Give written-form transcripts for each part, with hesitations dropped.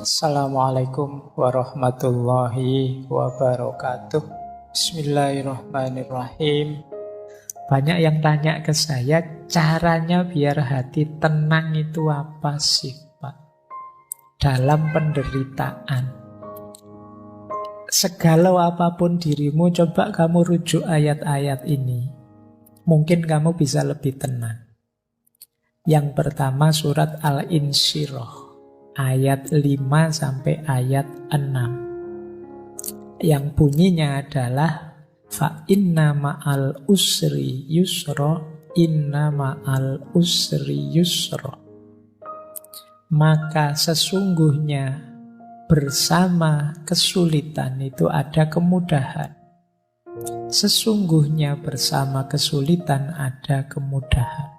Assalamualaikum warahmatullahi wabarakatuh. Bismillahirrahmanirrahim. Banyak yang tanya ke saya, caranya biar hati tenang itu apa sih, Pak? Dalam penderitaan. Segalau apapun dirimu, coba kamu rujuk ayat-ayat ini. Mungkin kamu bisa lebih tenang. Yang pertama surat Al-Insyirah. Ayat 5 sampai ayat 6. Yang bunyinya adalah fa inna ma'al usri yusra, inna ma'al usri yusra. Maka sesungguhnya bersama kesulitan itu ada kemudahan. Sesungguhnya bersama kesulitan ada kemudahan.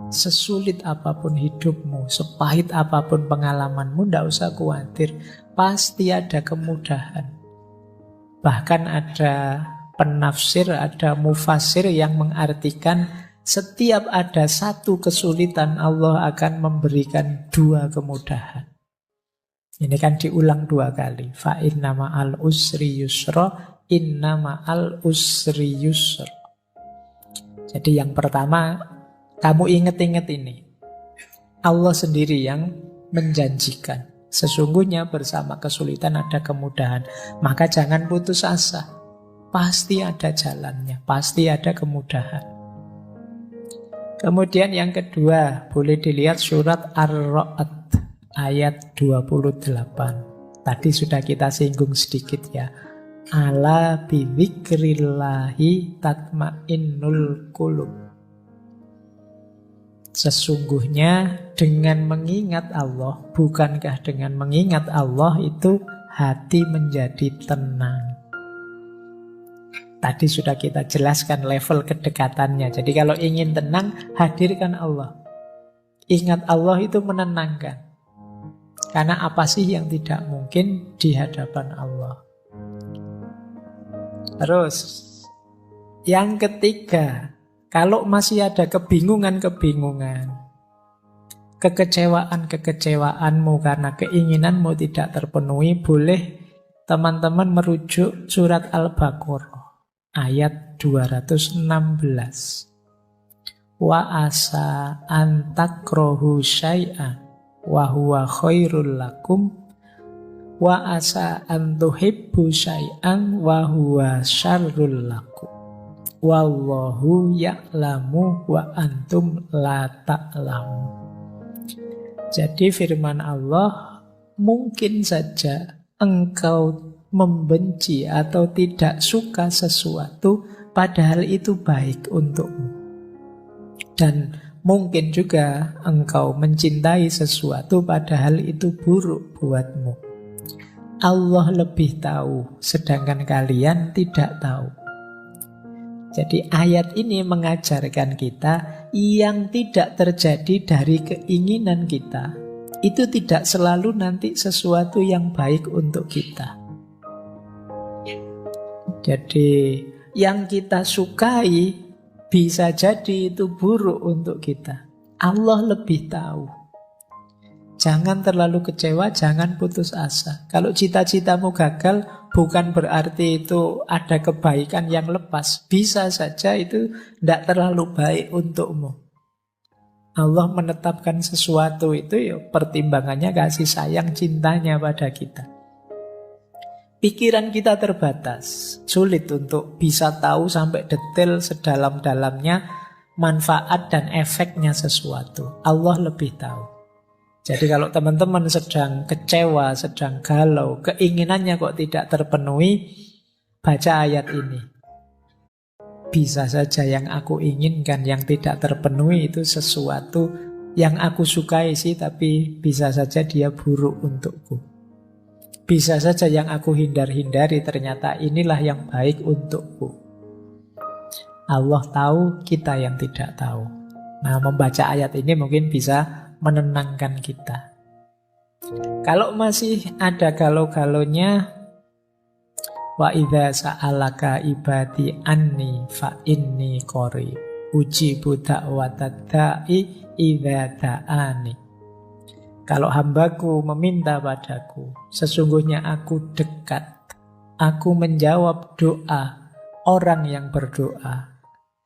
Sesulit apapun hidupmu, sepahit apapun pengalamanmu, tidak usah khawatir. Pasti ada kemudahan. Bahkan ada penafsir, ada mufasir yang mengartikan setiap ada satu kesulitan, Allah akan memberikan dua kemudahan. Ini kan diulang dua kali. Fa inna ma'al usri yusra, inna ma'al usri yusra. Jadi yang pertama, kamu ingat-ingat ini. Allah sendiri yang menjanjikan. Sesungguhnya bersama kesulitan ada kemudahan. Maka jangan putus asa. Pasti ada jalannya. Pasti ada kemudahan. Kemudian yang kedua, boleh dilihat surat Ar-Ra'd ayat 28. Tadi sudah kita singgung sedikit ya. Ala bidzikrillahi tatmainnul qulub. Sesungguhnya dengan mengingat Allah, bukankah dengan mengingat Allah itu hati menjadi tenang. Tadi sudah kita jelaskan level kedekatannya. Jadi kalau ingin tenang, hadirkan Allah. Ingat Allah itu menenangkan. Karena apa sih yang tidak mungkin di hadapan Allah. Terus, yang ketiga, kalau masih ada kebingungan-kebingungan, kekecewaan-kekecewaanmu karena keinginanmu tidak terpenuhi, boleh teman-teman merujuk surat Al-Baqarah ayat 216. Wa asa an takrahu syai'an wa huwa khairul lakum wa asa an tuhibbu syai'an wa huwa syarrul lakum. Wallahu ya'lamu wa antum la ta'lamu. Jadi firman Allah, mungkin saja engkau membenci atau tidak suka sesuatu padahal itu baik untukmu. Dan mungkin juga engkau mencintai sesuatu padahal itu buruk buatmu. Allah lebih tahu, sedangkan kalian tidak tahu. Jadi ayat ini mengajarkan kita yang tidak terjadi dari keinginan kita, itu tidak selalu nanti sesuatu yang baik untuk kita. Jadi yang kita sukai bisa jadi itu buruk untuk kita. Allah lebih tahu. Jangan terlalu kecewa, jangan putus asa. Kalau cita-citamu gagal, bukan berarti itu ada kebaikan yang lepas. Bisa saja itu tidak terlalu baik untukmu. Allah menetapkan sesuatu itu ya pertimbangannya kasih sayang cintanya pada kita. Pikiran kita terbatas. Sulit untuk bisa tahu sampai detail sedalam-dalamnya manfaat dan efeknya sesuatu. Allah lebih tahu. Jadi kalau teman-teman sedang kecewa, sedang galau, keinginannya kok tidak terpenuhi, baca ayat ini. Bisa saja yang aku inginkan, yang tidak terpenuhi itu sesuatu yang aku sukai sih, tapi bisa saja dia buruk untukku. Bisa saja yang aku hindar-hindari, ternyata inilah yang baik untukku. Allah tahu, kita yang tidak tahu. Nah, membaca ayat ini mungkin bisa menenangkan kita. Kalau masih ada galau-galaunya, wa idza sa'alaka ibadi anni fa inni qarib ujibu da'watad da'i idza da'ani. Kalau hambaku meminta padaku, sesungguhnya aku dekat. Aku menjawab doa orang yang berdoa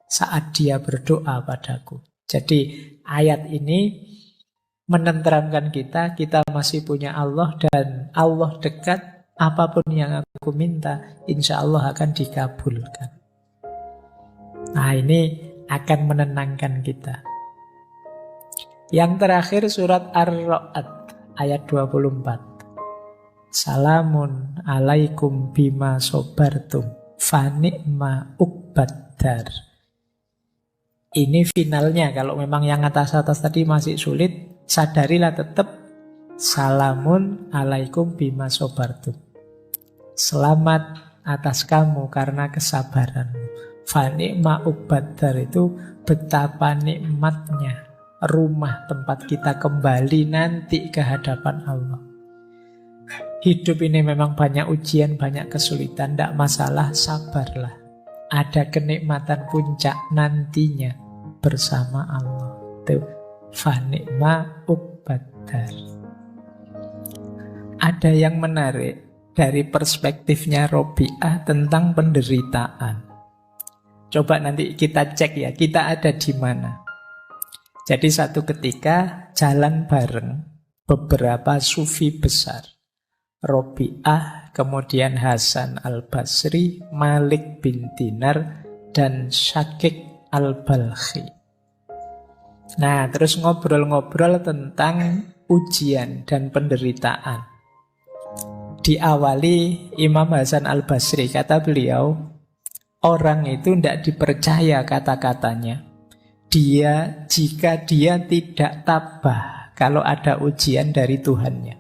saat dia berdoa padaku. Jadi ayat ini menenteramkan kita masih punya Allah dan Allah dekat. Apapun yang aku minta, insya Allah akan dikabulkan. Nah, ini akan menenangkan kita. Yang terakhir surat Ar-Ra'd ayat 24. Salamun alaikum bima sobartum fani'ma uqbaddar. Ini finalnya. Kalau memang yang atas-atas tadi masih sulit, sadarilah tetap salamun alaikum bima sobartum. Selamat atas kamu karena kesabaranmu. Fani'ma uqbaddar itu betapa nikmatnya rumah tempat kita kembali nanti ke hadapan Allah. Hidup ini memang banyak ujian, banyak kesulitan, tidak masalah, sabarlah. Ada kenikmatan puncak nantinya bersama Allah. Itu fani'ma uqbaddar. Ada yang menarik dari perspektifnya Robi'ah tentang penderitaan. Coba nanti kita cek ya, kita ada di mana. Jadi satu ketika jalan bareng beberapa sufi besar. Robi'ah, kemudian Hasan al-Basri, Malik bin Dinar, dan Syakik al-Balkhi. Nah, terus ngobrol-ngobrol tentang ujian dan penderitaan. Diawali Imam Hasan al-Basri, kata beliau, orang itu tidak dipercaya kata-katanya. Jika dia tidak tabah kalau ada ujian dari Tuhannya.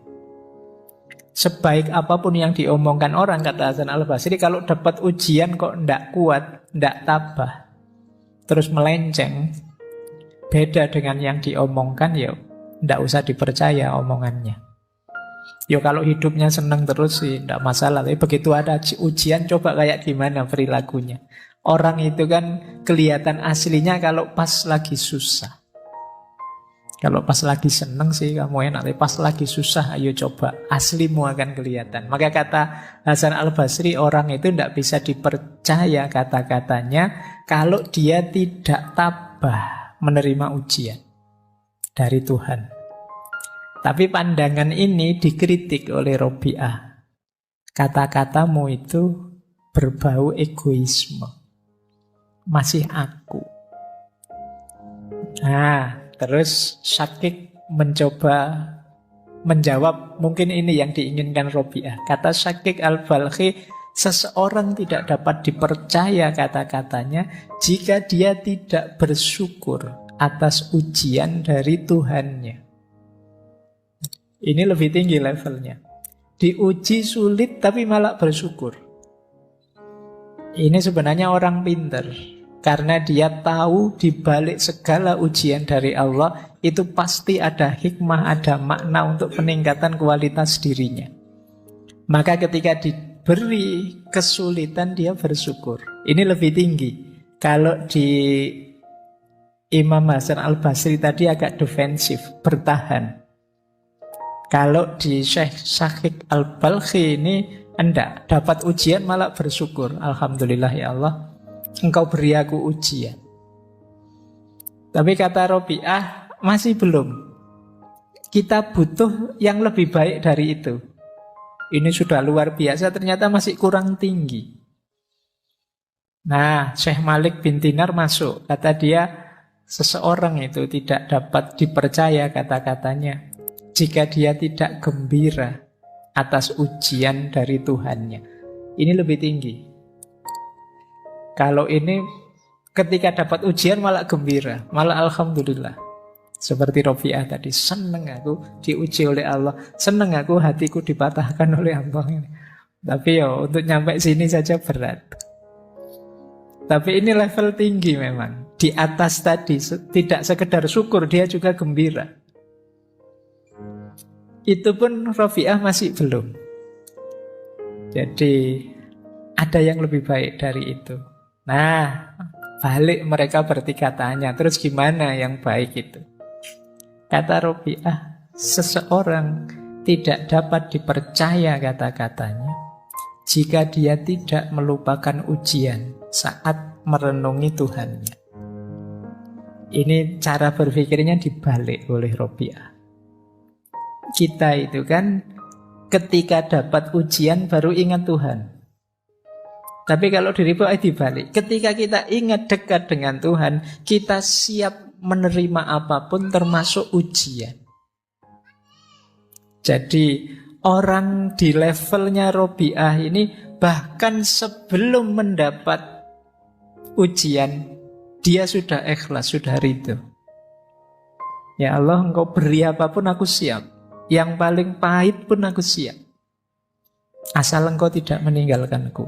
Sebaik apapun yang diomongkan orang, kata Hasan al-Basri, kalau dapat ujian kok tidak kuat, tidak tabah, terus melenceng, beda dengan yang diomongkan, ya tidak usah dipercaya omongannya. Ya kalau hidupnya senang terus sih tidak masalah. Tapi begitu ada ujian, coba kayak gimana perilakunya. Orang itu kan kelihatan aslinya kalau pas lagi susah. Kalau pas lagi senang sih kamu enak. Tapi pas lagi susah, ayo coba. Aslimu akan kelihatan. Maka kata Hasan al-Basri, orang itu tidak bisa dipercaya kata-katanya kalau dia tidak tabah menerima ujian dari Tuhan. Tapi pandangan ini dikritik oleh Robi'ah. Kata-katamu itu berbau egoisme. Masih aku. Nah, terus Syakik mencoba menjawab, mungkin ini yang diinginkan Robi'ah. Kata Syakik al-Balkhi, seseorang tidak dapat dipercaya kata-katanya jika dia tidak bersyukur atas ujian dari Tuhannya. Ini lebih tinggi levelnya. Diuji sulit tapi malah bersyukur. Ini sebenarnya orang pintar. Karena dia tahu di balik segala ujian dari Allah itu pasti ada hikmah, ada makna untuk peningkatan kualitas dirinya. Maka ketika diberi kesulitan dia bersyukur. Ini lebih tinggi. Kalau di Imam Hasan al-Basri tadi agak defensif, bertahan. Kalau di Syekh Syakik al-Balkhi ini enggak, dapat ujian malah bersyukur. Alhamdulillah ya Allah, Engkau beri aku ujian. Tapi kata Robi'ah, masih belum. Kita butuh yang lebih baik dari itu. Ini sudah luar biasa, ternyata masih kurang tinggi. Nah, Syekh Malik bin Dinar masuk. Kata dia, seseorang itu tidak dapat dipercaya kata-katanya jika dia tidak gembira atas ujian dari Tuhannya. Ini lebih tinggi. Kalau ini ketika dapat ujian malah gembira, malah alhamdulillah. Seperti Robi'ah tadi, seneng aku diuji oleh Allah, seneng aku hatiku dipatahkan oleh Allah ini. Tapi ya untuk nyampe sini saja berat. Tapi ini level tinggi memang. Di atas tadi tidak sekedar syukur, dia juga gembira. Itu pun Robi'ah masih belum. Jadi ada yang lebih baik dari itu. Nah, balik mereka bertiga tanya, terus gimana yang baik itu? Kata Robi'ah, Seseorang tidak dapat dipercaya kata-katanya jika dia tidak melupakan ujian saat merenungi Tuhannya. Ini cara berpikirnya dibalik oleh Robiah. Kita itu kan ketika dapat ujian baru ingat Tuhan. Tapi kalau di Robiah dibalik. Ketika kita ingat dekat dengan Tuhan, kita siap menerima apapun termasuk ujian. Jadi orang di levelnya Robiah ini bahkan sebelum mendapat ujian, dia sudah ikhlas, sudah ridho. Ya Allah, engkau beri apapun aku siap. Yang paling pahit pun aku siap. Asal engkau tidak meninggalkanku.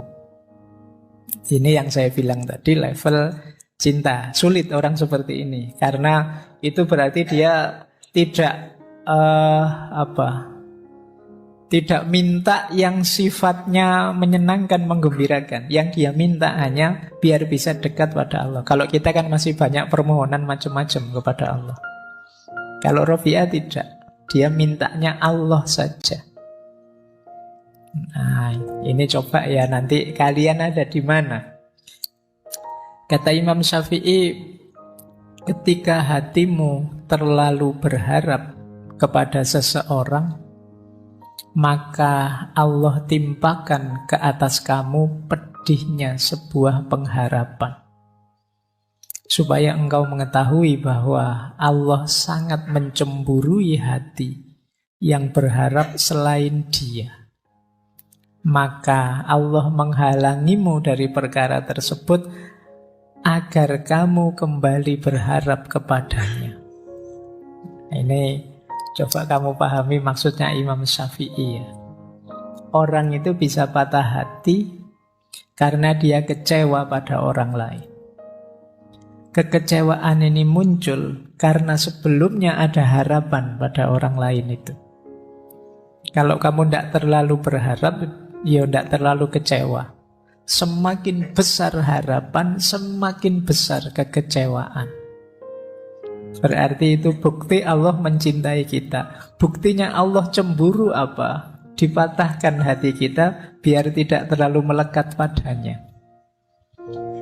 Ini yang saya bilang tadi, level cinta. Sulit orang seperti ini. Karena itu berarti dia tidak tidak minta yang sifatnya menyenangkan, menggembirakan. Yang dia minta hanya biar bisa dekat pada Allah. Kalau kita kan masih banyak permohonan macam-macam kepada Allah. Kalau Robiah tidak. Dia mintanya Allah saja. Nah, ini coba ya nanti kalian ada di mana. Kata Imam Syafi'i, ketika hatimu terlalu berharap kepada seseorang, maka Allah timpakan ke atas kamu pedihnya sebuah pengharapan. Supaya engkau mengetahui bahwa Allah sangat mencemburui hati yang berharap selain Dia. Maka Allah menghalangimu dari perkara tersebut agar kamu kembali berharap kepadanya. Ini coba kamu pahami maksudnya Imam Syafi'i ya. Orang itu bisa patah hati karena dia kecewa pada orang lain. Kekecewaan ini muncul karena sebelumnya ada harapan pada orang lain itu. Kalau kamu tidak terlalu berharap, ya tidak terlalu kecewa. Semakin besar harapan, semakin besar kekecewaan. Berarti itu bukti Allah mencintai kita. Buktinya Allah cemburu apa? Dipatahkan hati kita biar tidak terlalu melekat padanya.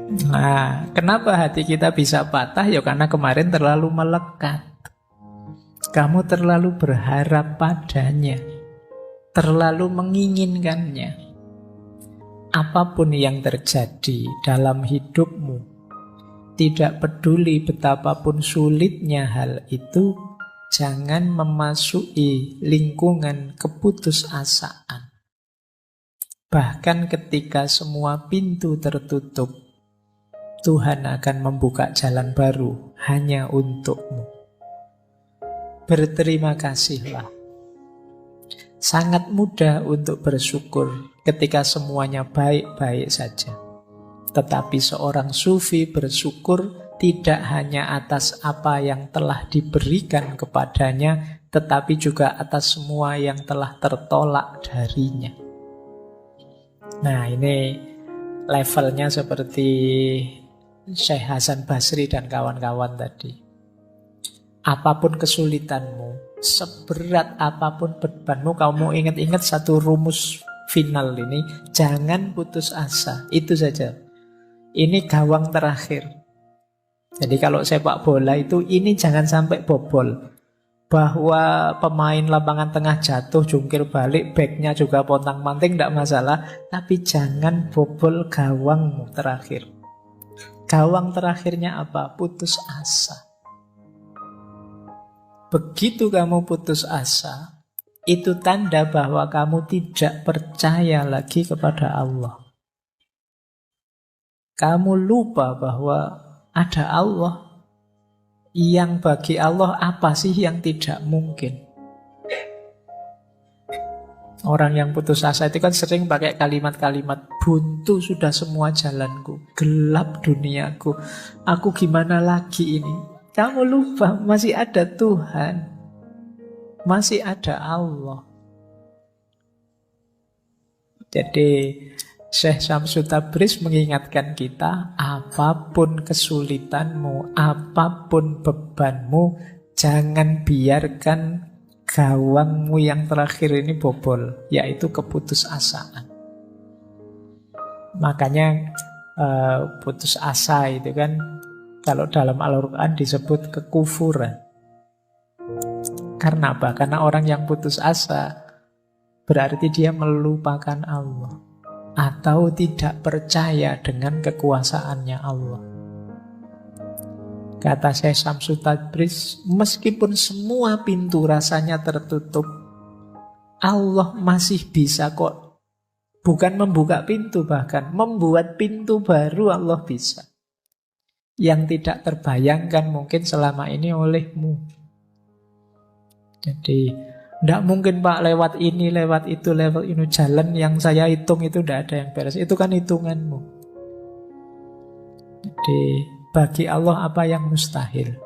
Nah, kenapa hati kita bisa patah? Ya karena kemarin terlalu melekat. Kamu terlalu berharap padanya, terlalu menginginkannya. Apapun yang terjadi dalam hidupmu, tidak peduli betapapun sulitnya hal itu, jangan memasuki lingkungan keputusasaan. Bahkan ketika semua pintu tertutup, Tuhan akan membuka jalan baru hanya untukmu. Berterima kasihlah. Sangat mudah untuk bersyukur ketika semuanya baik-baik saja. Tetapi seorang sufi bersyukur tidak hanya atas apa yang telah diberikan kepadanya, tetapi juga atas semua yang telah tertolak darinya. Nah, ini levelnya seperti Syekh Hasan Basri dan kawan-kawan tadi. Apapun kesulitanmu, seberat apapun bebanmu, kamu ingat-ingat satu rumus final ini, jangan putus asa. Itu saja. Ini gawang terakhir. Jadi kalau sepak bola itu, ini jangan sampai bobol. Bahwa pemain lapangan tengah jatuh, jungkir balik, backnya juga pontang-panting, tidak masalah. Tapi jangan bobol gawangmu terakhir. Gawang terakhirnya apa? Putus asa. Begitu kamu putus asa, itu tanda bahwa kamu tidak percaya lagi kepada Allah. Kamu lupa bahwa ada Allah. Yang bagi Allah apa sih yang tidak mungkin? Orang yang putus asa itu kan sering pakai kalimat-kalimat, buntu sudah semua jalanku, gelap duniaku, aku gimana lagi ini? Kamu lupa masih ada Tuhan, masih ada Allah. Jadi Syekh Syamsul Tabriz mengingatkan kita, apapun kesulitanmu, apapun bebanmu, jangan biarkan gawangmu yang terakhir ini bobol, yaitu keputusasaan. Makanya putus asa itu kan kalau dalam Al-Quran disebut kekufuran. Karena apa? Karena orang yang putus asa berarti dia melupakan Allah atau tidak percaya dengan kekuasaannya Allah. Kata Syekh Syamsul Tabriz, meskipun semua pintu rasanya tertutup, Allah masih bisa kok. Bukan membuka pintu, bahkan membuat pintu baru Allah bisa. Yang tidak terbayangkan mungkin selama ini olehmu. Jadi, tidak mungkin Pak lewat ini, lewat itu, lewat ini. Jalan yang saya hitung itu tidak ada yang beres. Itu kan hitunganmu. Jadi, bagi Allah apa yang mustahil?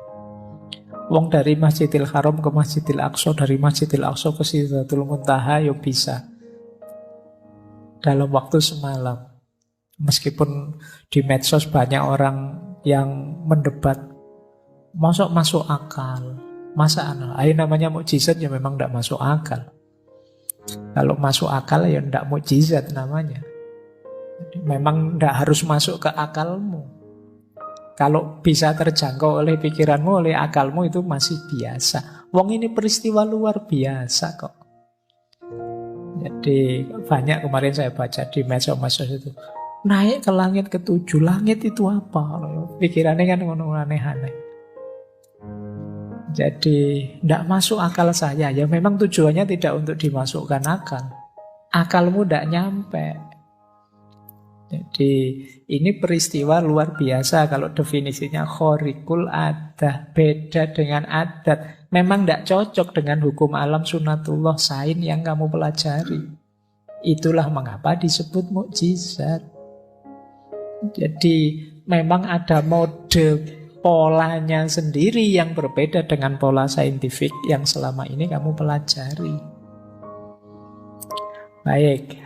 Wong dari Masjidil Haram ke Masjidil Aqsa, dari Masjidil Aqsa ke Sidratul Muntaha, yuk bisa. Dalam waktu semalam. Meskipun di medsos banyak orang yang mendebat, masuk akal. Masa namanya mukjizat ya memang tidak masuk akal. Kalau masuk akal ya tidak mukjizat namanya. Jadi memang tidak harus masuk ke akalmu. Kalau bisa terjangkau oleh pikiranmu, oleh akalmu itu masih biasa. Wong ini peristiwa luar biasa kok. Jadi banyak kemarin saya baca di medsos itu. Naik ke langit ke-7, langit itu apa? Pikirannya kan aneh-aneh. Jadi tidak masuk akal saya. Ya memang tujuannya tidak untuk dimasukkan akal. Akalmu tidak nyampe. Jadi ini peristiwa luar biasa kalau definisinya khorikul adah, beda dengan adat. Memang tidak cocok dengan hukum alam sunatullah sain yang kamu pelajari. Itulah mengapa disebut mukjizat. Jadi memang ada mode polanya sendiri yang berbeda dengan pola saintifik yang selama ini kamu pelajari. Baik.